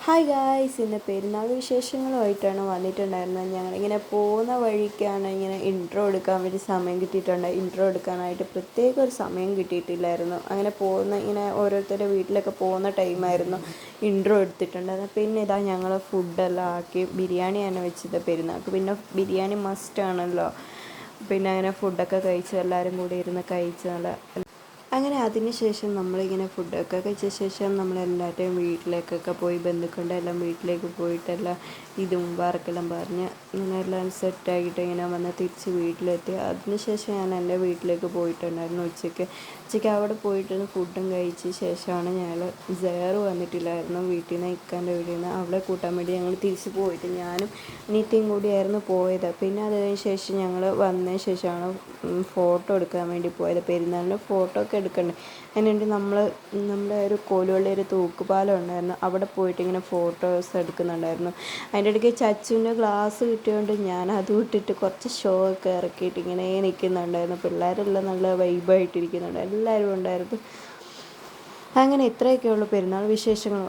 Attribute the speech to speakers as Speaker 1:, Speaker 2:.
Speaker 1: Hi guys, ഇന്ന് പെരുന്നാൾ വിശേഷങ്ങളുമായിട്ടാണ് വന്നിട്ടുണ്ടായിരുന്നത്. ഞങ്ങളിങ്ങനെ പോകുന്ന വഴിക്കാണ് ഇങ്ങനെ ഇൻട്രോ എടുക്കാൻ വേണ്ടി സമയം കിട്ടിയിട്ടുണ്ട്. ഇൻട്രോ എടുക്കാനായിട്ട് പ്രത്യേക ഒരു സമയം കിട്ടിയിട്ടില്ലായിരുന്നു. അങ്ങനെ ഇങ്ങനെ ഓരോരുത്തരുടെ വീട്ടിലൊക്കെ പോകുന്ന ടൈമായിരുന്നു ഇൻട്രോ എടുത്തിട്ടുണ്ടായിരുന്നു. പിന്നെ ഇതാ ഞങ്ങൾ ഫുഡെല്ലാം ആക്കി ബിരിയാണിയാണ് വെച്ചത് പെരുന്നാൾക്ക്. പിന്നെ ബിരിയാണി മസ്റ്റാണല്ലോ. പിന്നെ അങ്ങനെ ഫുഡൊക്കെ കഴിച്ച് എല്ലാവരും കൂടി ഇരുന്ന് കഴിച്ച് അങ്ങനെ അതിന് ശേഷം നമ്മളിങ്ങനെ ഫുഡൊക്കെ കഴിച്ച ശേഷം നമ്മളെല്ലാവരുടെയും വീട്ടിലേക്കൊക്കെ പോയി, ബന്ധുക്കളുടെ എല്ലാം വീട്ടിലേക്ക് പോയിട്ടെല്ലാം മുബാറക്കെല്ലാം പറഞ്ഞ് ഇങ്ങനെ എല്ലാം സെറ്റാക്കിയിട്ട് ഇങ്ങനെ വന്ന് തിരിച്ച് വീട്ടിലെത്തി. അതിന് ശേഷം ഞാൻ എൻ്റെ വീട്ടിലേക്ക് പോയിട്ടുണ്ടായിരുന്നു. ഉച്ചയ്ക്ക് അവിടെ പോയിട്ട് ഫുഡും കഴിച്ച ശേഷമാണ് ഞങ്ങൾ സേറ് വന്നിട്ടില്ലായിരുന്നു വീട്ടിൽ നിന്ന്, ഇക്കാൻ്റെ വീട്ടിൽ നിന്ന്. അവളെ കൂട്ടാൻ വേണ്ടി ഞങ്ങൾ തിരിച്ച് പോയിട്ട് ഞാനും അനിയത്തിയും കൂടിയായിരുന്നു പോയത്. പിന്നെ അതിന് ശേഷം ഞങ്ങൾ വന്നതിന് ശേഷമാണ് ഫോട്ടോ എടുക്കാൻ വേണ്ടി പോയത്. പെരുന്നാളിന് ഫോട്ടോ ഒക്കെ എടുക്കണ്ടേ. അതിനുവേണ്ടി നമ്മുടെ ഒരു കോലുവള്ളി ഒരു തൂക്കുപാലം ഉണ്ടായിരുന്നു, അവിടെ പോയിട്ട് ഇങ്ങനെ ഫോട്ടോസ് എടുക്കുന്നുണ്ടായിരുന്നു. അതിൻ്റെ ഇടയ്ക്ക് ചച്ചുവിൻ്റെ ഗ്ലാസ് കിട്ടിയതുകൊണ്ട് ഞാൻ അതും ഇട്ടിട്ട് കുറച്ച് ഷോ ഒക്കെ ഇറക്കിയിട്ട് ഇങ്ങനെ നിൽക്കുന്നുണ്ടായിരുന്നു. പിള്ളേരെല്ലാം നല്ല വൈബായിട്ടിരിക്കുന്നുണ്ട്, എല്ലാവരും ഉണ്ടായിരുന്നു. അങ്ങനെ ഇത്രയൊക്കെയുള്ളൂ പെരുന്നാൾ വിശേഷങ്ങൾ.